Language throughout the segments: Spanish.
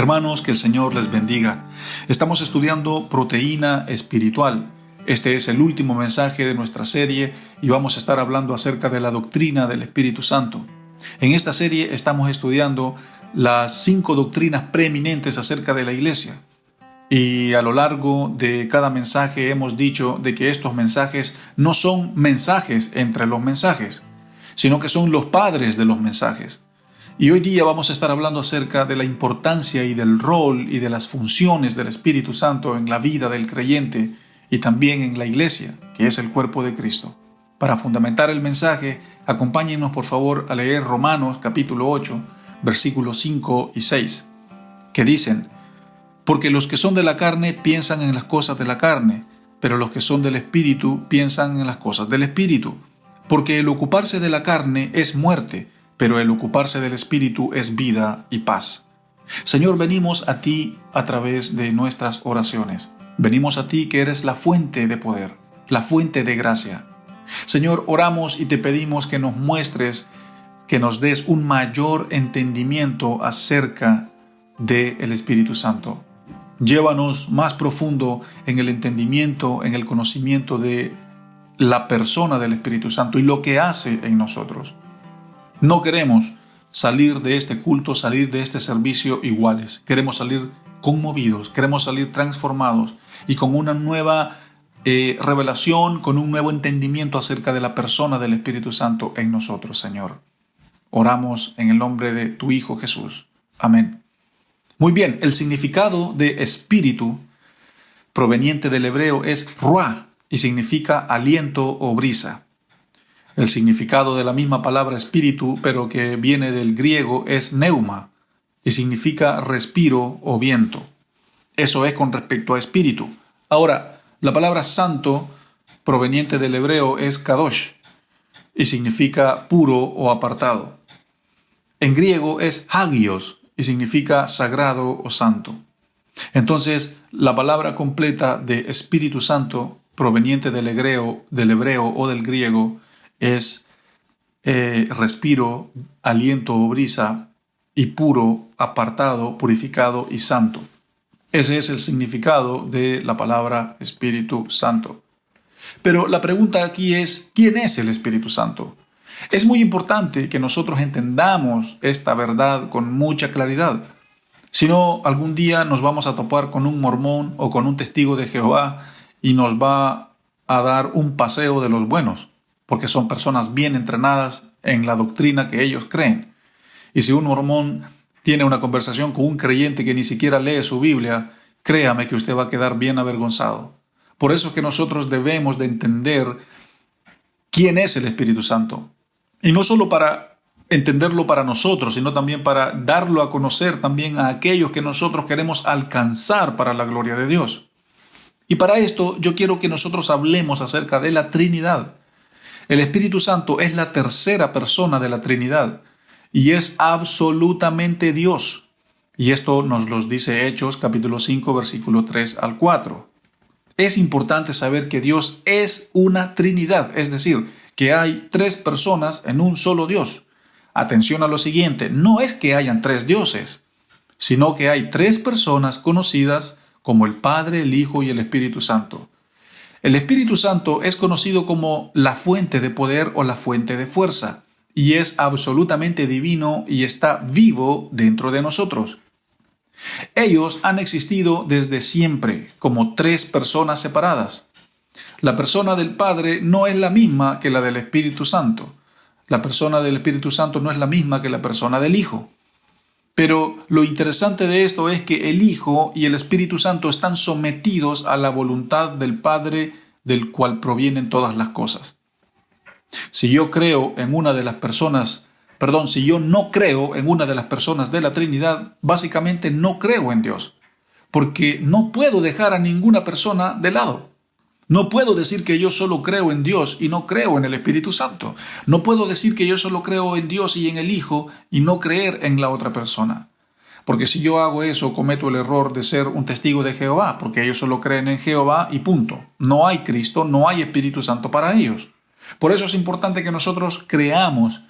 Hermanos, que el Señor les bendiga. Estamos estudiando proteína espiritual. Este es el último mensaje de nuestra serie y vamos a estar hablando acerca de la doctrina del Espíritu Santo. En esta serie estamos estudiando las 5 doctrinas preeminentes acerca de la Iglesia. Y a lo largo de cada mensaje hemos dicho de que estos mensajes no son mensajes entre los mensajes, sino que son los padres de los mensajes. Y hoy día vamos a estar hablando acerca de la importancia y del rol y de las funciones del Espíritu Santo en la vida del creyente y también en la Iglesia, que es el cuerpo de Cristo. Para fundamentar el mensaje, acompáñennos por favor a leer Romanos capítulo 8, versículos 5 y 6, que dicen: porque los que son de la carne piensan en las cosas de la carne, pero los que son del Espíritu piensan en las cosas del Espíritu. Porque el ocuparse de la carne es muerte, pero el ocuparse del Espíritu es vida y paz. Señor, venimos a ti a través de nuestras oraciones. Venimos a ti que eres la fuente de poder, la fuente de gracia. Señor, oramos y te pedimos que nos muestres, que nos des un mayor entendimiento acerca del Espíritu Santo. Llévanos más profundo en el entendimiento, en el conocimiento de la persona del Espíritu Santo y lo que hace en nosotros. No queremos salir de este culto, salir de este servicio iguales. Queremos salir conmovidos, queremos salir transformados y con una nueva revelación, con un nuevo entendimiento acerca de la persona del Espíritu Santo en nosotros, Señor. Oramos en el nombre de tu Hijo Jesús. Amén. Muy bien, el significado de espíritu proveniente del hebreo es ruah y significa aliento o brisa. El significado de la misma palabra espíritu, pero que viene del griego, es pneuma y significa respiro o viento. Eso es con respecto a espíritu. Ahora, la palabra santo proveniente del hebreo es kadosh y significa puro o apartado. En griego es hagios y significa sagrado o santo. Entonces, la palabra completa de Espíritu Santo proveniente del hebreo o del griego es respiro, aliento o brisa, y puro, apartado, purificado y santo. Ese es el significado de la palabra Espíritu Santo. Pero la pregunta aquí es, ¿quién es el Espíritu Santo? Es muy importante que nosotros entendamos esta verdad con mucha claridad. Si no, algún día nos vamos a topar con un mormón o con un testigo de Jehová y nos va a dar un paseo de los buenos, porque son personas bien entrenadas en la doctrina que ellos creen. Y si un mormón tiene una conversación con un creyente que ni siquiera lee su Biblia, créame que usted va a quedar bien avergonzado. Por eso es que nosotros debemos de entender quién es el Espíritu Santo. Y no solo para entenderlo para nosotros, sino también para darlo a conocer también a aquellos que nosotros queremos alcanzar para la gloria de Dios. Y para esto yo quiero que nosotros hablemos acerca de la Trinidad. El Espíritu Santo es la tercera persona de la Trinidad y es absolutamente Dios. Y esto nos lo dice Hechos capítulo 5 versículo 3 al 4. Es importante saber que Dios es una Trinidad, es decir, que hay 3 personas en un solo Dios. Atención a lo siguiente, no es que hayan 3 dioses, sino que hay 3 personas conocidas como el Padre, el Hijo y el Espíritu Santo. El Espíritu Santo es conocido como la fuente de poder o la fuente de fuerza, y es absolutamente divino y está vivo dentro de nosotros. Ellos han existido desde siempre como 3 personas separadas. La persona del Padre no es la misma que la del Espíritu Santo. La persona del Espíritu Santo no es la misma que la persona del Hijo. Pero lo interesante de esto es que el Hijo y el Espíritu Santo están sometidos a la voluntad del Padre, del cual provienen todas las cosas. Si yo no creo en una de las personas de la Trinidad, básicamente no creo en Dios, porque no puedo dejar a ninguna persona de lado. No puedo decir que yo solo creo en Dios y no creo en el Espíritu Santo. No puedo decir que yo solo creo en Dios y en el Hijo y no creer en la otra persona. Porque si yo hago eso, cometo el error de ser un testigo de Jehová, porque ellos solo creen en Jehová y punto. No hay Cristo, no hay Espíritu Santo para ellos. Por eso es importante que nosotros creamos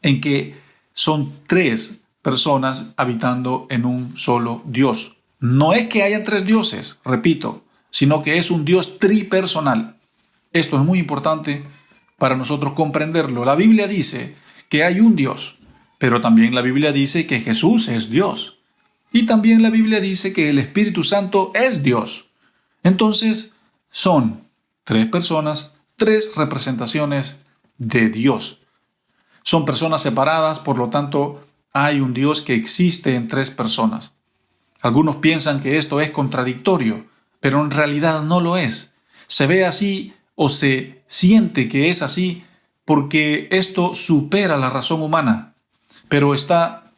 en que son 3 personas habitando en un solo Dios. No es que hayan tres dioses, repito, sino que es un Dios tripersonal. Esto es muy importante para nosotros comprenderlo. La Biblia dice que hay un Dios, pero también la Biblia dice que Jesús es Dios. Y también la Biblia dice que el Espíritu Santo es Dios. Entonces, son tres personas, tres representaciones de Dios. Son personas separadas, por lo tanto, hay un Dios que existe en tres personas. Algunos piensan que esto es contradictorio, pero en realidad no lo es. Se ve así o se siente que es así porque esto supera la razón humana. Pero esta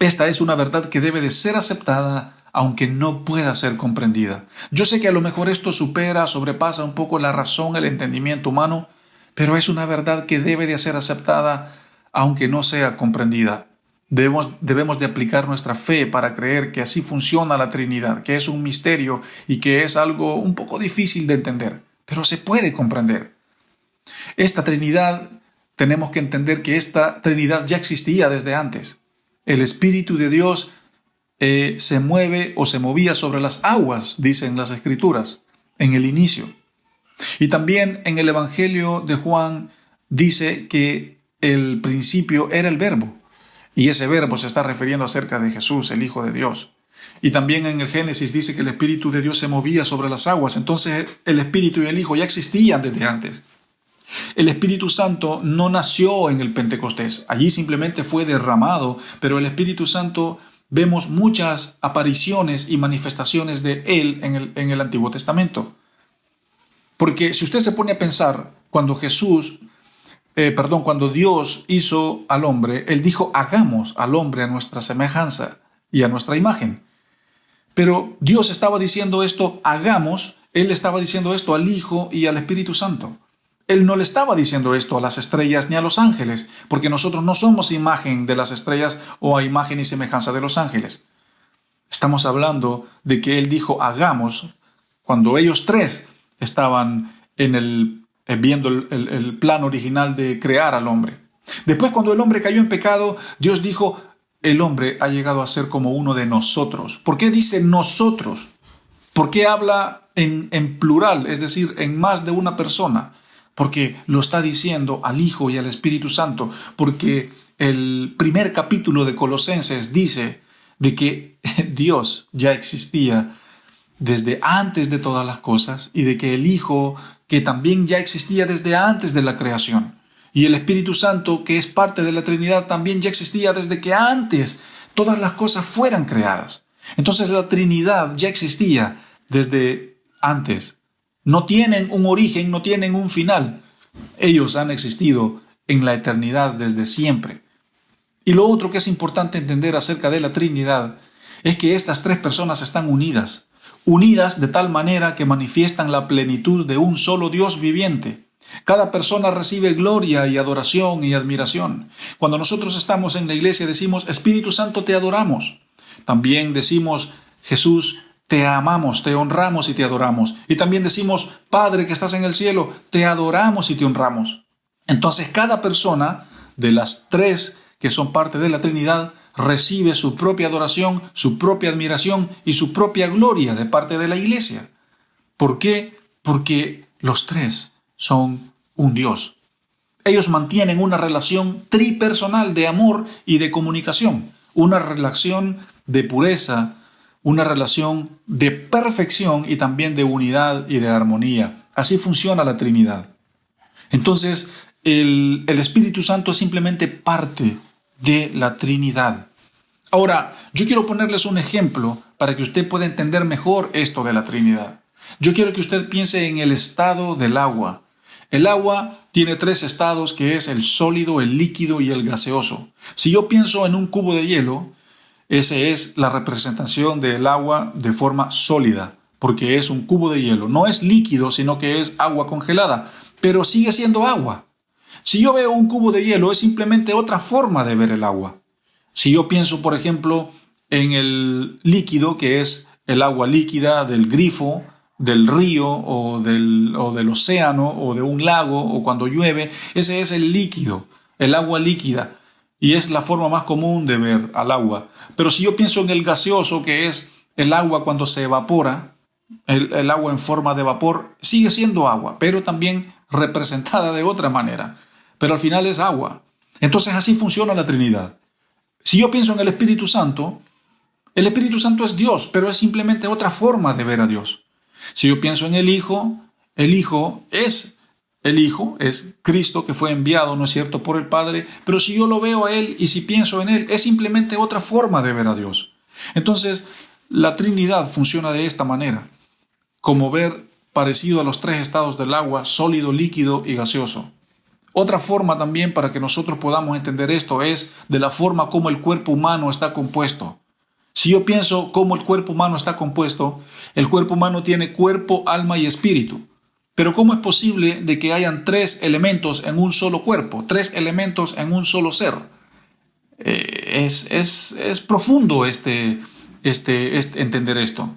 es una verdad que debe de ser aceptada aunque no pueda ser comprendida. Yo sé que a lo mejor esto sobrepasa un poco la razón, el entendimiento humano, pero es una verdad que debe de ser aceptada aunque no sea comprendida. Debemos de aplicar nuestra fe para creer que así funciona la Trinidad, que es un misterio y que es algo un poco difícil de entender, pero se puede comprender. Esta Trinidad, tenemos que entender que esta Trinidad ya existía desde antes. El Espíritu de Dios se mueve o se movía sobre las aguas, dicen las Escrituras, en el inicio. Y también en el Evangelio de Juan dice que el principio era el Verbo. Y ese verbo se está refiriendo acerca de Jesús, el Hijo de Dios. Y también en el Génesis dice que el Espíritu de Dios se movía sobre las aguas. Entonces el Espíritu y el Hijo ya existían desde antes. El Espíritu Santo no nació en el Pentecostés. Allí simplemente fue derramado, pero el Espíritu Santo vemos muchas apariciones y manifestaciones de Él en el Antiguo Testamento. Porque si usted se pone a pensar, cuando Dios hizo al hombre, Él dijo, hagamos al hombre a nuestra semejanza y a nuestra imagen. Pero Dios estaba diciendo esto, hagamos, Él estaba diciendo esto al Hijo y al Espíritu Santo. Él no le estaba diciendo esto a las estrellas ni a los ángeles, porque nosotros no somos imagen de las estrellas o a imagen y semejanza de los ángeles. Estamos hablando de que Él dijo, hagamos, cuando ellos tres estaban viendo el plan original de crear al hombre. Después, cuando el hombre cayó en pecado, Dios dijo, el hombre ha llegado a ser como uno de nosotros. ¿Por qué dice nosotros? ¿Por qué habla en plural, es decir, en más de una persona? Porque lo está diciendo al Hijo y al Espíritu Santo, porque el primer capítulo de Colosenses dice de que Dios ya existía desde antes de todas las cosas y de que el Hijo, que también ya existía desde antes de la creación, y el Espíritu Santo, que es parte de la Trinidad, también ya existía desde que antes todas las cosas fueran creadas. Entonces la Trinidad ya existía desde antes. No tienen un origen, no tienen un final. Ellos han existido en la eternidad desde siempre. Y lo otro que es importante entender acerca de la Trinidad es que estas tres personas están unidas de tal manera que manifiestan la plenitud de un solo Dios viviente. Cada persona recibe gloria y adoración y admiración. Cuando nosotros estamos en la iglesia decimos, Espíritu Santo, te adoramos. También decimos, Jesús, te amamos, te honramos y te adoramos. Y también decimos, Padre que estás en el cielo, te adoramos y te honramos. Entonces cada persona de las tres que son parte de la Trinidad recibe su propia adoración, su propia admiración y su propia gloria de parte de la iglesia. ¿Por qué? Porque los tres son un Dios. Ellos mantienen una relación tripersonal de amor y de comunicación, una relación de pureza, una relación de perfección y también de unidad y de armonía. Así funciona la Trinidad. Entonces, el Espíritu Santo es simplemente parte de la Trinidad. Ahora, yo quiero ponerles un ejemplo para que usted pueda entender mejor esto de la Trinidad. Yo quiero que usted piense en el estado del agua. El agua tiene tres estados, que es el sólido, el líquido y el gaseoso. Si yo pienso en un cubo de hielo, esa es la representación del agua de forma sólida, porque es un cubo de hielo. No es líquido, sino que es agua congelada, pero sigue siendo agua. Si yo veo un cubo de hielo, es simplemente otra forma de ver el agua. Si yo pienso, por ejemplo, en el líquido, que es el agua líquida del grifo, del río o del océano o de un lago o cuando llueve, ese es el líquido, el agua líquida. y es la forma más común de ver al agua. Pero si yo pienso en el gaseoso, que es el agua cuando se evapora, el agua en forma de vapor, sigue siendo agua, pero también representada de otra manera. Pero al final es agua. Entonces así funciona la Trinidad. Si yo pienso en el Espíritu Santo es Dios, pero es simplemente otra forma de ver a Dios. Si yo pienso en el Hijo es Cristo que fue enviado, ¿no es cierto?, por el Padre, pero si yo lo veo a Él y si pienso en Él, es simplemente otra forma de ver a Dios. Entonces, la Trinidad funciona de esta manera, como ver parecido a los tres estados del agua: sólido, líquido y gaseoso. Otra forma también para que nosotros podamos entender esto es de la forma como el cuerpo humano está compuesto. Si yo pienso cómo el cuerpo humano está compuesto, el cuerpo humano tiene cuerpo, alma y espíritu. Pero ¿cómo es posible de que hayan tres elementos en un solo cuerpo, tres elementos en un solo ser? Es profundo entender esto.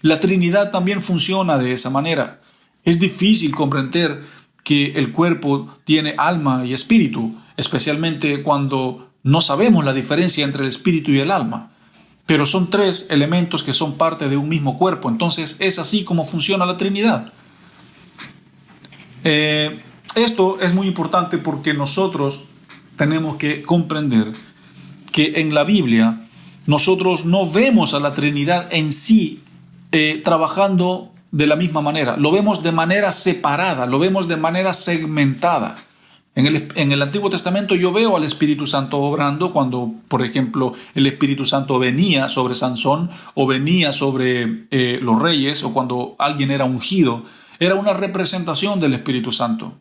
La Trinidad también funciona de esa manera. Es difícil comprender que el cuerpo tiene alma y espíritu, especialmente cuando no sabemos la diferencia entre el espíritu y el alma. Pero son tres elementos que son parte de un mismo cuerpo. Entonces es así como funciona la Trinidad. Esto es muy importante porque nosotros tenemos que comprender que en la Biblia nosotros no vemos a la Trinidad en sí trabajando de la misma manera. Lo vemos de manera separada, lo vemos de manera segmentada. En el Antiguo Testamento yo veo al Espíritu Santo obrando cuando, por ejemplo, el Espíritu Santo venía sobre Sansón o venía sobre los reyes, o cuando alguien era ungido. Era una representación del Espíritu Santo.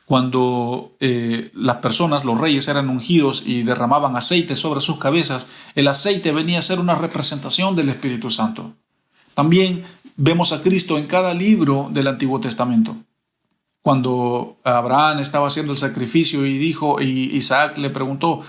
Cuando las personas, los reyes, eran ungidos y derramaban aceite sobre sus cabezas, el aceite venía a ser una representación del Espíritu Santo. También vemos a Cristo en cada libro del Antiguo Testamento. Cuando Abraham estaba haciendo el sacrificio y Isaac le preguntó: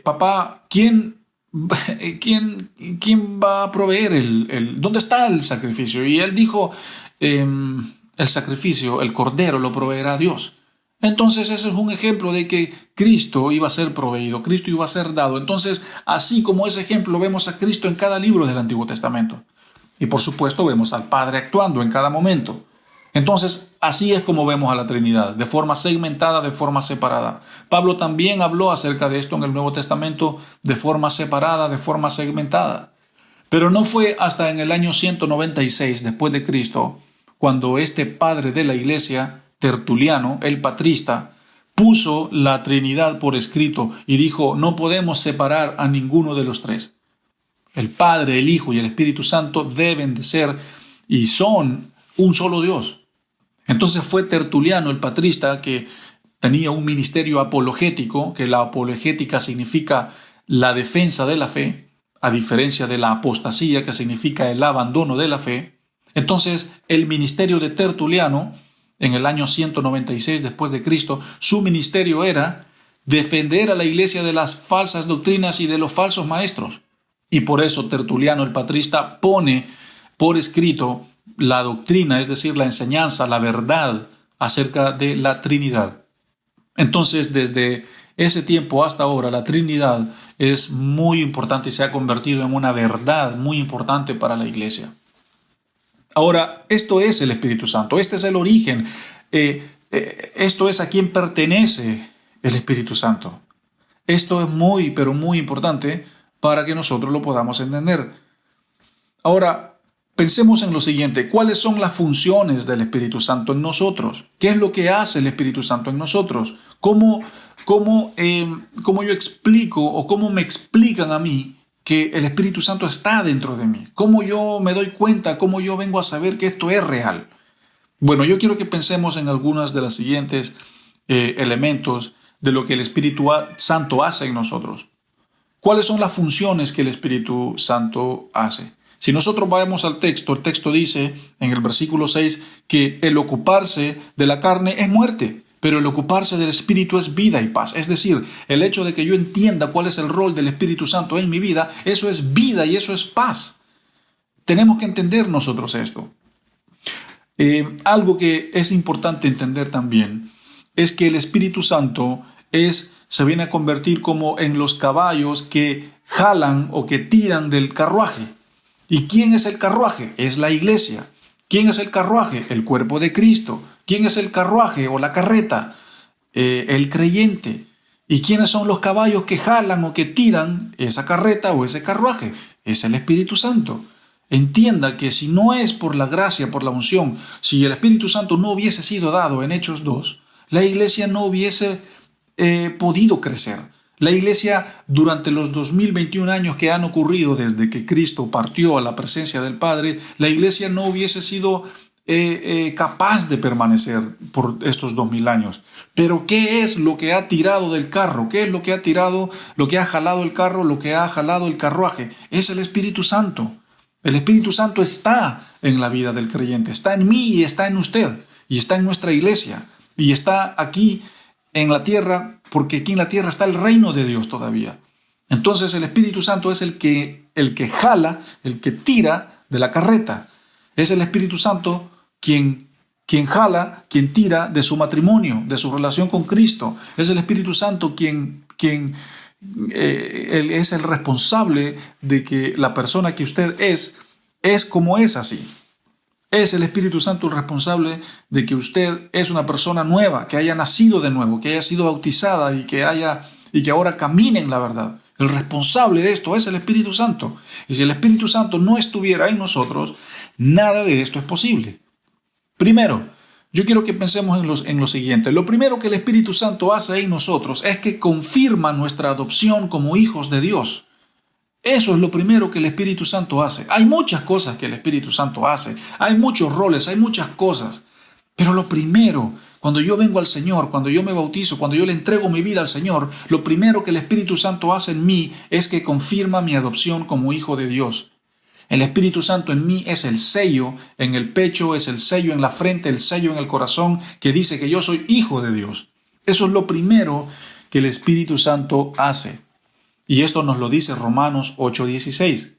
papá, ¿quién va a proveer dónde está el sacrificio? Y él dijo: el sacrificio, el cordero, lo proveerá Dios. Entonces ese es un ejemplo de que Cristo iba a ser proveído, Cristo iba a ser dado. Entonces, así como ese ejemplo, vemos a Cristo en cada libro del Antiguo Testamento. Y por supuesto vemos al Padre actuando en cada momento. Entonces, así es como vemos a la Trinidad, de forma segmentada, de forma separada. Pablo también habló acerca de esto en el Nuevo Testamento, de forma separada, de forma segmentada. Pero no fue hasta en el año 196 después de Cristo, cuando este padre de la iglesia, Tertuliano, el patrista, puso la Trinidad por escrito y dijo: no podemos separar a ninguno de los tres. El Padre, el Hijo y el Espíritu Santo deben de ser y son un solo Dios. Entonces fue Tertuliano, el patrista, que tenía un ministerio apologético, que la apologética significa la defensa de la fe, a diferencia de la apostasía, que significa el abandono de la fe. Entonces, el ministerio de Tertuliano, en el año 196 después de Cristo, su ministerio era defender a la iglesia de las falsas doctrinas y de los falsos maestros. Y por eso Tertuliano, el patrista, pone por escrito la doctrina, es decir, la enseñanza, la verdad acerca de la Trinidad. Entonces, desde ese tiempo hasta ahora, la Trinidad es muy importante y se ha convertido en una verdad muy importante para la iglesia. Ahora, esto es el Espíritu Santo, este es el origen, esto es a quien pertenece el Espíritu Santo. Esto es muy, pero muy importante para que nosotros lo podamos entender. Ahora, pensemos en lo siguiente: ¿cuáles son las funciones del Espíritu Santo en nosotros? ¿Qué es lo que hace el Espíritu Santo en nosotros? ¿Cómo yo explico o cómo me explican a mí que el Espíritu Santo está dentro de mí? ¿Cómo yo me doy cuenta? ¿Cómo yo vengo a saber que esto es real? Bueno, yo quiero que pensemos en algunas de las siguientes elementos de lo que el Espíritu Santo hace en nosotros. ¿Cuáles son las funciones que el Espíritu Santo hace? Si nosotros vamos al texto, el texto dice en el versículo 6 que el ocuparse de la carne es muerte, pero el ocuparse del Espíritu es vida y paz. Es decir, el hecho de que yo entienda cuál es el rol del Espíritu Santo en mi vida, eso es vida y eso es paz. Tenemos que entender nosotros esto. Algo que es importante entender también es que el Espíritu Santo se viene a convertir como en los caballos que jalan o que tiran del carruaje. ¿Y quién es el carruaje? Es la iglesia. ¿Quién es el carruaje? El cuerpo de Cristo. ¿Quién es el carruaje o la carreta? El creyente. ¿Y quiénes son los caballos que jalan o que tiran esa carreta o ese carruaje? Es el Espíritu Santo. Entienda que si no es por la gracia, por la unción, si el Espíritu Santo no hubiese sido dado en Hechos 2, la iglesia no hubiese podido crecer. La iglesia, durante los 2021 años que han ocurrido desde que Cristo partió a la presencia del Padre, la iglesia no hubiese sido capaz de permanecer por estos 2000 años. Pero ¿qué es lo que ha tirado del carro? ¿Qué es lo que ha tirado, lo que ha jalado el carro, lo que ha jalado el carruaje? Es el Espíritu Santo. El Espíritu Santo está en la vida del creyente, está en mí y está en usted, y está en nuestra iglesia, y está aquí en la tierra, porque aquí en la tierra está el reino de Dios todavía. Entonces el Espíritu Santo es el que jala, el que tira de la carreta. Es el Espíritu Santo quien jala, quien tira de su matrimonio, de su relación con Cristo. Es el Espíritu Santo quien él es el responsable de que la persona que usted es como es así. Es el Espíritu Santo el responsable de que usted es una persona nueva, que haya nacido de nuevo, que haya sido bautizada y que ahora camine en la verdad. El responsable de esto es el Espíritu Santo. Y si el Espíritu Santo no estuviera en nosotros, nada de esto es posible. Primero, yo quiero que pensemos en lo siguiente. Lo primero que el Espíritu Santo hace en nosotros es que confirma nuestra adopción como hijos de Dios. Eso es lo primero que el Espíritu Santo hace. Hay muchas cosas que el Espíritu Santo hace. Hay muchos roles, hay muchas cosas. Pero lo primero, cuando yo vengo al Señor, cuando yo me bautizo, cuando yo le entrego mi vida al Señor, lo primero que el Espíritu Santo hace en mí es que confirma mi adopción como hijo de Dios. El Espíritu Santo en mí es el sello en el pecho, es el sello en la frente, el sello en el corazón que dice que yo soy hijo de Dios. Eso es lo primero que el Espíritu Santo hace. Y esto nos lo dice Romanos 8:16.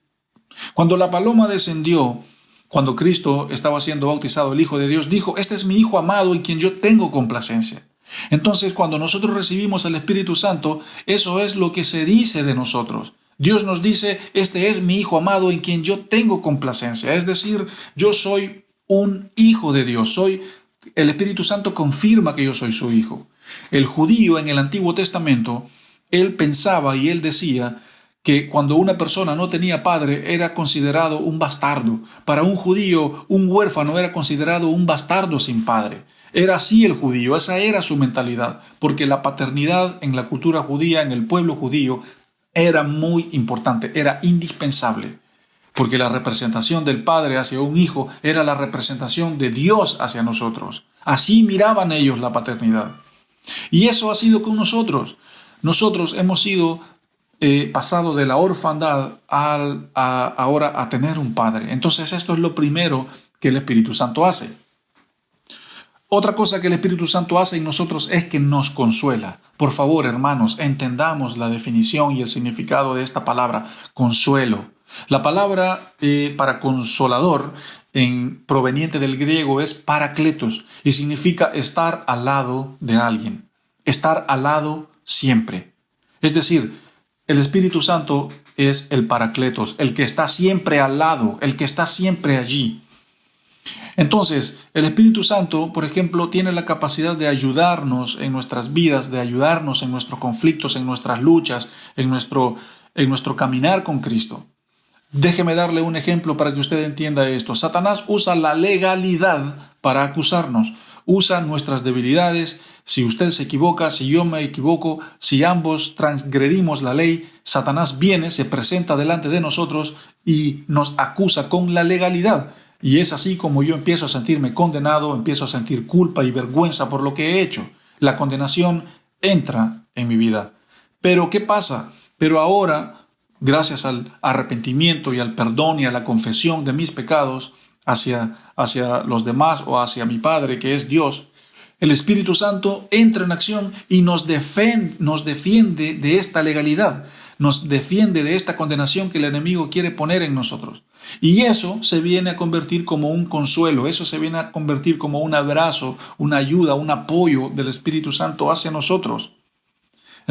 Cuando la paloma descendió, cuando Cristo estaba siendo bautizado, el Hijo de Dios dijo: "Este es mi Hijo amado en quien yo tengo complacencia". Entonces, cuando nosotros recibimos el Espíritu Santo, eso es lo que se dice de nosotros. Dios nos dice: "Este es mi Hijo amado en quien yo tengo complacencia". Es decir, yo soy un hijo de Dios. El Espíritu Santo confirma que yo soy su hijo. El judío en el Antiguo Testamento, él pensaba y él decía que cuando una persona no tenía padre era considerado un bastardo. Para un judío, un huérfano era considerado un bastardo sin padre. Era así el judío, esa era su mentalidad, porque la paternidad en la cultura judía, en el pueblo judío, era muy importante, era indispensable, porque la representación del padre hacia un hijo era la representación de Dios hacia nosotros. Así miraban ellos la paternidad. Y eso ha sido con nosotros. Nosotros hemos sido pasado de la orfandad ahora a tener un padre. Entonces esto es lo primero que el Espíritu Santo hace. Otra cosa que el Espíritu Santo hace en nosotros es que nos consuela. Por favor, hermanos, entendamos la definición y el significado de esta palabra, consuelo. La palabra para consolador, proveniente del griego, es parakletos y significa estar al lado de alguien, estar al lado siempre. Es decir, el Espíritu Santo es el parakletos, el que está siempre al lado, el que está siempre allí. Entonces, el Espíritu Santo, por ejemplo, tiene la capacidad de ayudarnos en nuestras vidas, de ayudarnos en nuestros conflictos, en nuestras luchas, en nuestro caminar con Cristo. Déjeme darle un ejemplo para que usted entienda esto. Satanás usa la legalidad para acusarnos. Usa nuestras debilidades. Si usted se equivoca, si yo me equivoco, si ambos transgredimos la ley, Satanás viene, se presenta delante de nosotros y nos acusa con la legalidad. Y es así como yo empiezo a sentirme condenado, empiezo a sentir culpa y vergüenza por lo que he hecho. La condenación entra en mi vida. Pero ¿qué pasa? Pero ahora, gracias al arrepentimiento y al perdón y a la confesión de mis pecados hacia los demás o hacia mi Padre, que es Dios, el Espíritu Santo entra en acción y nos defiende de esta legalidad, nos defiende de esta condenación que el enemigo quiere poner en nosotros. Y eso se viene a convertir como un consuelo, eso se viene a convertir como un abrazo, una ayuda, un apoyo del Espíritu Santo hacia nosotros.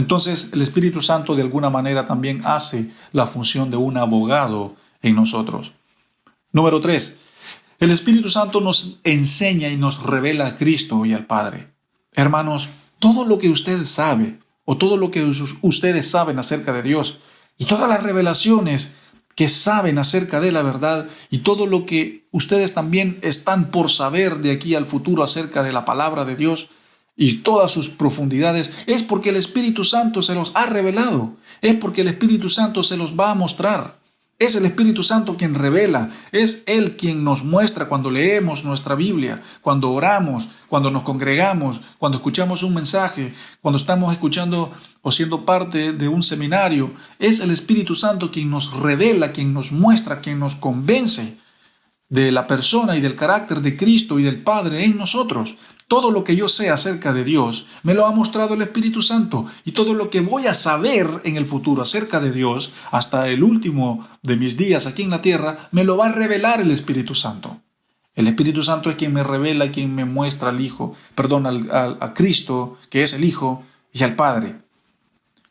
Entonces el Espíritu Santo de alguna manera también hace la función de un abogado en nosotros. Número 3. El Espíritu Santo nos enseña y nos revela a Cristo y al Padre. Hermanos, todo lo que usted sabe o todo lo que ustedes saben acerca de Dios y todas las revelaciones que saben acerca de la verdad y todo lo que ustedes también están por saber de aquí al futuro acerca de la palabra de Dios y todas sus profundidades, es porque el Espíritu Santo se los ha revelado, es porque el Espíritu Santo se los va a mostrar. Es el Espíritu Santo quien revela, es Él quien nos muestra cuando leemos nuestra Biblia, cuando oramos, cuando nos congregamos, cuando escuchamos un mensaje, cuando estamos escuchando o siendo parte de un seminario. Es el Espíritu Santo quien nos revela, quien nos muestra, quien nos convence de la persona y del carácter de Cristo y del Padre en nosotros. Todo lo que yo sé acerca de Dios me lo ha mostrado el Espíritu Santo, y todo lo que voy a saber en el futuro acerca de Dios, hasta el último de mis días aquí en la tierra, me lo va a revelar el Espíritu Santo. El Espíritu Santo es quien me revela, quien me muestra a Cristo, que es el Hijo, y al Padre.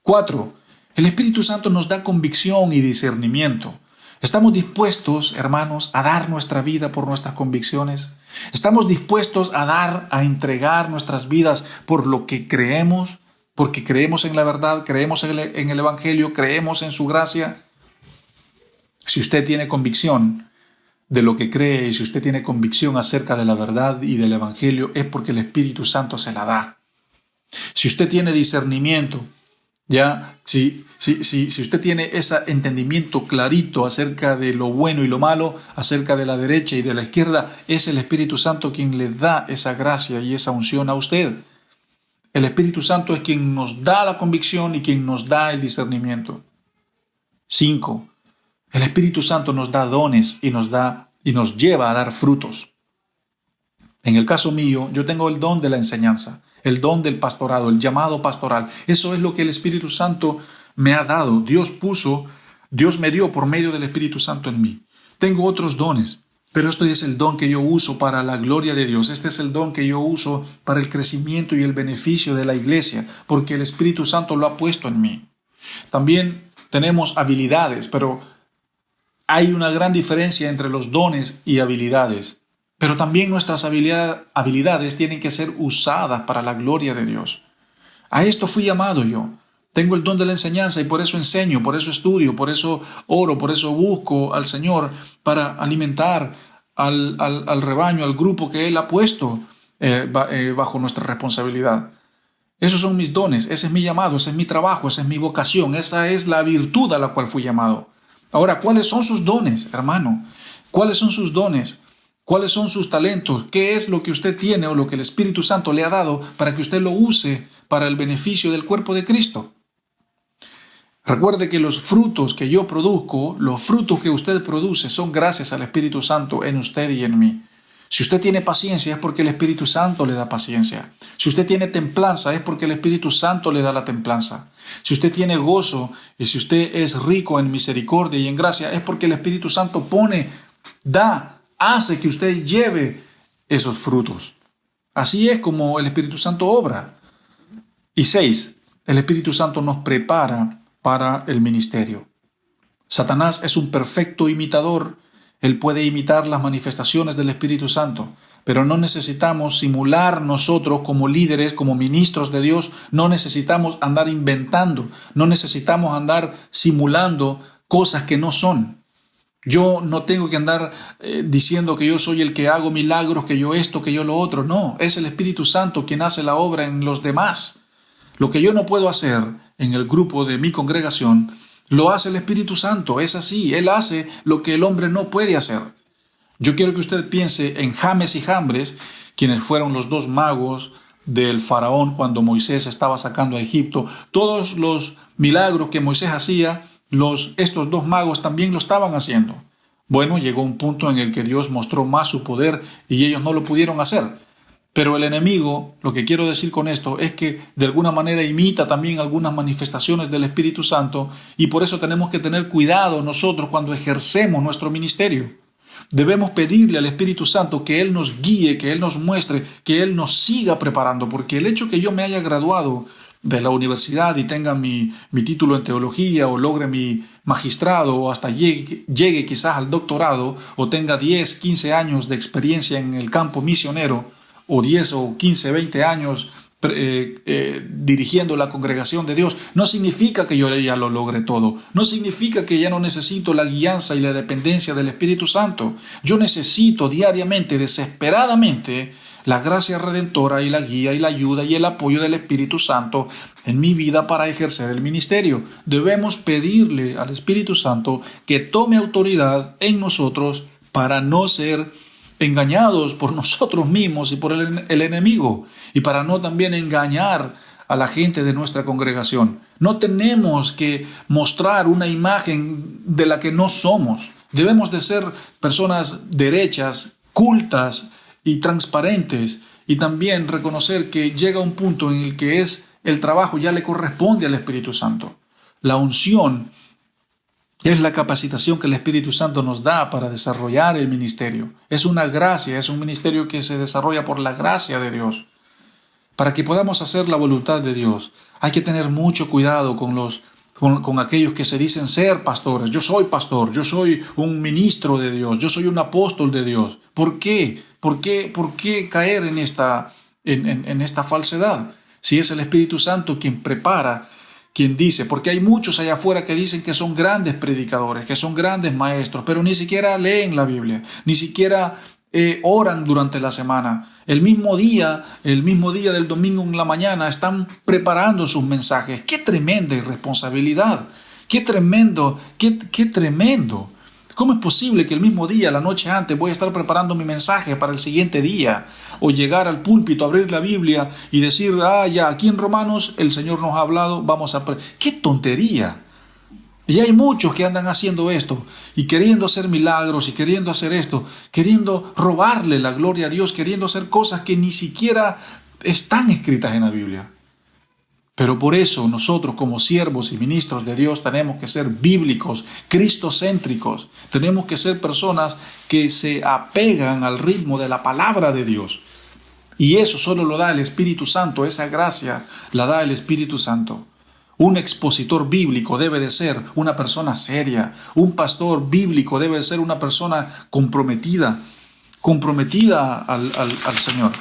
4. El Espíritu Santo nos da convicción y discernimiento. ¿Estamos dispuestos, hermanos, a dar nuestra vida por nuestras convicciones? ¿Estamos dispuestos a entregar nuestras vidas por lo que creemos? Porque creemos en la verdad, creemos en el Evangelio, creemos en su gracia. Si usted tiene convicción de lo que cree y si usted tiene convicción acerca de la verdad y del Evangelio, es porque el Espíritu Santo se la da. Si usted tiene discernimiento, si usted tiene ese entendimiento clarito acerca de lo bueno y lo malo, acerca de la derecha y de la izquierda, es el Espíritu Santo quien le da esa gracia y esa unción a usted. El Espíritu Santo es quien nos da la convicción y quien nos da el discernimiento. 5. El Espíritu Santo nos da dones y nos lleva a dar frutos. En el caso mío, yo tengo el don de la enseñanza, el don del pastorado, el llamado pastoral. Eso es lo que el Espíritu Santo me ha dado. Dios me dio por medio del Espíritu Santo en mí. Tengo otros dones, pero este es el don que yo uso para la gloria de Dios. Este es el don que yo uso para el crecimiento y el beneficio de la iglesia, porque el Espíritu Santo lo ha puesto en mí. También tenemos habilidades, pero hay una gran diferencia entre los dones y habilidades. Pero también nuestras habilidades tienen que ser usadas para la gloria de Dios. A esto fui llamado yo. Tengo el don de la enseñanza y por eso enseño, por eso estudio, por eso oro, por eso busco al Señor para alimentar al rebaño, al grupo que Él ha puesto bajo nuestra responsabilidad. Esos son mis dones, ese es mi llamado, ese es mi trabajo, esa es mi vocación, esa es la virtud a la cual fui llamado. Ahora, ¿cuáles son sus dones, hermano? ¿Cuáles son sus dones? ¿Cuáles son sus talentos? ¿Qué es lo que usted tiene o lo que el Espíritu Santo le ha dado para que usted lo use para el beneficio del cuerpo de Cristo? Recuerde que los frutos que yo produzco, los frutos que usted produce son gracias al Espíritu Santo en usted y en mí. Si usted tiene paciencia es porque el Espíritu Santo le da paciencia. Si usted tiene templanza es porque el Espíritu Santo le da la templanza. Si usted tiene gozo y si usted es rico en misericordia y en gracia es porque el Espíritu Santo hace que usted lleve esos frutos. Así es como el Espíritu Santo obra. Y 6. El Espíritu Santo nos prepara para el ministerio. Satanás es un perfecto imitador. Él puede imitar las manifestaciones del Espíritu Santo, pero no necesitamos simular nosotros como líderes, como ministros de Dios. No necesitamos andar inventando, no necesitamos andar simulando cosas que no son. Yo no tengo que andar diciendo que yo soy el que hago milagros, que yo esto, que yo lo otro. No, es el Espíritu Santo quien hace la obra en los demás. Lo que yo no puedo hacer en el grupo de mi congregación, lo hace el Espíritu Santo. Es así, Él hace lo que el hombre no puede hacer. Yo quiero que usted piense en James y Jambres, quienes fueron los dos magos del faraón cuando Moisés estaba sacando a Egipto. Todos los milagros que Moisés hacía, estos dos magos también lo estaban haciendo. Bueno, llegó un punto en el que Dios mostró más su poder y ellos no lo pudieron hacer. Pero el enemigo, lo que quiero decir con esto, es que de alguna manera imita también algunas manifestaciones del Espíritu Santo y por eso tenemos que tener cuidado nosotros cuando ejercemos nuestro ministerio. Debemos pedirle al Espíritu Santo que Él nos guíe, que Él nos muestre, que Él nos siga preparando, porque el hecho que yo me haya graduado de la universidad y tenga mi título en teología o logre mi magistrado o hasta llegue quizás al doctorado o tenga 10, 15 años de experiencia en el campo misionero o 10 o 15, 20 años dirigiendo la congregación de Dios, no significa que yo ya lo logre todo, no significa que ya no necesito la guianza y la dependencia del Espíritu Santo. Yo necesito diariamente, desesperadamente, la gracia redentora y la guía y la ayuda y el apoyo del Espíritu Santo en mi vida para ejercer el ministerio. Debemos pedirle al Espíritu Santo que tome autoridad en nosotros para no ser engañados por nosotros mismos y por el enemigo, y para no también engañar a la gente de nuestra congregación. No tenemos que mostrar una imagen de la que no somos. Debemos de ser personas derechas, cultas y transparentes, y también reconocer que llega un punto en el que el trabajo ya le corresponde al Espíritu Santo. La unción es la capacitación que el Espíritu Santo nos da para desarrollar el ministerio. Es una gracia, es un ministerio que se desarrolla por la gracia de Dios. Para que podamos hacer la voluntad de Dios, hay que tener mucho cuidado con aquellos que se dicen ser pastores. Yo soy pastor, yo soy un ministro de Dios, yo soy un apóstol de Dios. ¿Por qué? ¿Por qué caer en esta falsedad? Si es el Espíritu Santo quien prepara, quien dice, porque hay muchos allá afuera que dicen que son grandes predicadores, que son grandes maestros, pero ni siquiera leen la Biblia, ni siquiera oran durante la semana. El mismo día del domingo en la mañana están preparando sus mensajes. ¡Qué tremenda irresponsabilidad! ¡Qué tremendo! ¡Qué tremendo! ¿Cómo es posible que el mismo día, la noche antes, voy a estar preparando mi mensaje para el siguiente día? O llegar al púlpito, abrir la Biblia y decir, ya, aquí en Romanos el Señor nos ha hablado, vamos a... ¡Qué tontería! Y hay muchos que andan haciendo esto y queriendo hacer milagros y queriendo hacer esto, queriendo robarle la gloria a Dios, queriendo hacer cosas que ni siquiera están escritas en la Biblia. Pero por eso nosotros como siervos y ministros de Dios tenemos que ser bíblicos, cristocéntricos. Tenemos que ser personas que se apegan al ritmo de la palabra de Dios. Y eso solo lo da el Espíritu Santo, esa gracia la da el Espíritu Santo. Un expositor bíblico debe de ser una persona seria. Un pastor bíblico debe de ser una persona comprometida al Señor.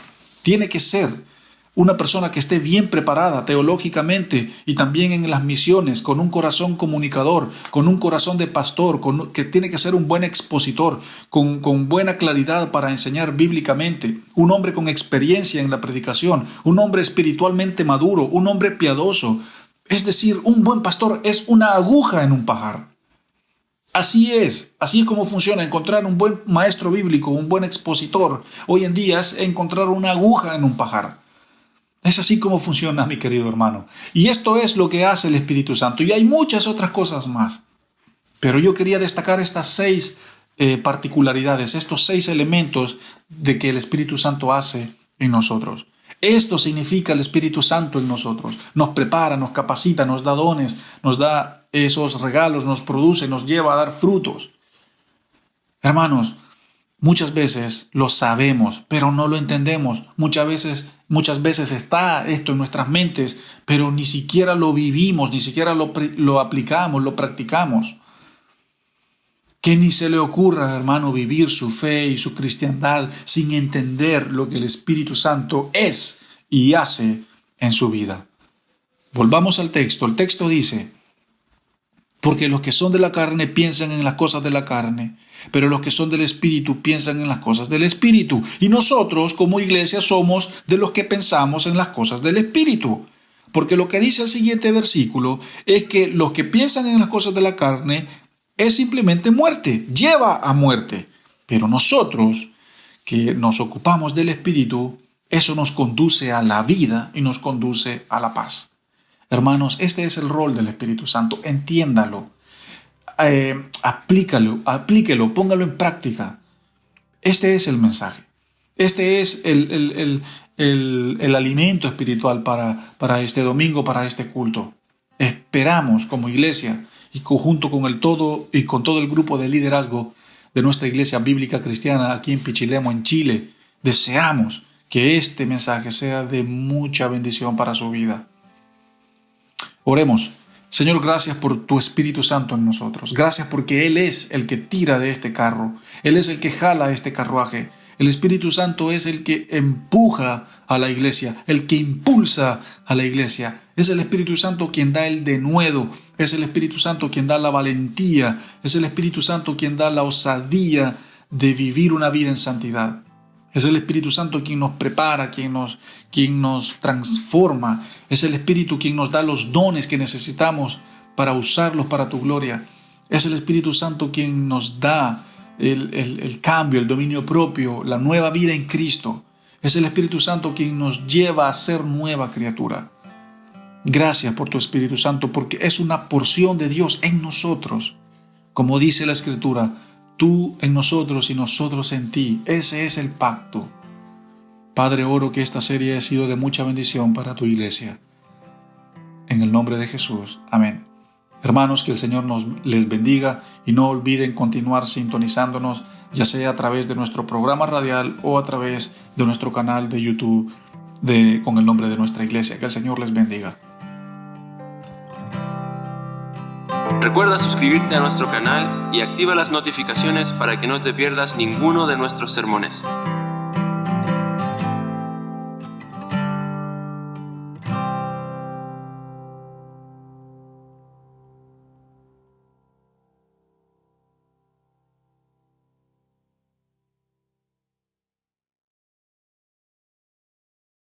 Tiene que ser una persona que esté bien preparada teológicamente y también en las misiones, con un corazón comunicador, con un corazón de pastor, que tiene que ser un buen expositor, con buena claridad para enseñar bíblicamente, un hombre con experiencia en la predicación, un hombre espiritualmente maduro, un hombre piadoso. Es decir, un buen pastor es una aguja en un pajar. Así es como funciona. Encontrar un buen maestro bíblico, un buen expositor, hoy en día es encontrar una aguja en un pajar. Es así como funciona, mi querido hermano. Y esto es lo que hace el Espíritu Santo. Y hay muchas otras cosas más. Pero yo quería destacar estas 6 particularidades, estos 6 elementos de que el Espíritu Santo hace en nosotros. Esto significa el Espíritu Santo en nosotros. Nos prepara, nos capacita, nos da dones, nos da esos regalos, nos produce, nos lleva a dar frutos. Hermanos, muchas veces lo sabemos, pero no lo entendemos. Muchas veces está esto en nuestras mentes, pero ni siquiera lo vivimos, ni siquiera lo aplicamos, lo practicamos. Que ni se le ocurra, hermano, vivir su fe y su cristiandad sin entender lo que el Espíritu Santo es y hace en su vida. Volvamos al texto. El texto dice, porque los que son de la carne piensan en las cosas de la carne, pero los que son del Espíritu piensan en las cosas del Espíritu. Y nosotros, como iglesia, somos de los que pensamos en las cosas del Espíritu. Porque lo que dice el siguiente versículo es que los que piensan en las cosas de la carne es simplemente muerte, lleva a muerte. Pero nosotros, que nos ocupamos del Espíritu, eso nos conduce a la vida y nos conduce a la paz. Hermanos, este es el rol del Espíritu Santo. Entiéndalo. Aplíquelo, póngalo en práctica. Este es el mensaje. Este es el alimento espiritual para este domingo, para este culto. Esperamos como iglesia y junto con todo el grupo de liderazgo de nuestra iglesia bíblica cristiana aquí en Pichilemu, en Chile, deseamos que este mensaje sea de mucha bendición para su vida. Oremos. Señor, gracias por tu Espíritu Santo en nosotros. Gracias porque Él es el que tira de este carro. Él es el que jala este carruaje. El Espíritu Santo es el que empuja a la iglesia, el que impulsa a la iglesia. Es el Espíritu Santo quien da el denuedo. Es el Espíritu Santo quien da la valentía. Es el Espíritu Santo quien da la osadía de vivir una vida en santidad. Es el Espíritu Santo quien nos prepara, quien nos transforma. Es el Espíritu quien nos da los dones que necesitamos para usarlos para tu gloria. Es el Espíritu Santo quien nos da el cambio, el dominio propio, la nueva vida en Cristo. Es el Espíritu Santo quien nos lleva a ser nueva criatura. Gracias por tu Espíritu Santo, porque es una porción de Dios en nosotros. Como dice la Escritura, tú en nosotros y nosotros en ti. Ese es el pacto. Padre, oro que esta serie haya sido de mucha bendición para tu iglesia. En el nombre de Jesús. Amén. Hermanos, que el Señor les bendiga y no olviden continuar sintonizándonos, ya sea a través de nuestro programa radial o a través de nuestro canal de YouTube con el nombre de nuestra iglesia. Que el Señor les bendiga. Recuerda suscribirte a nuestro canal y activa las notificaciones para que no te pierdas ninguno de nuestros sermones.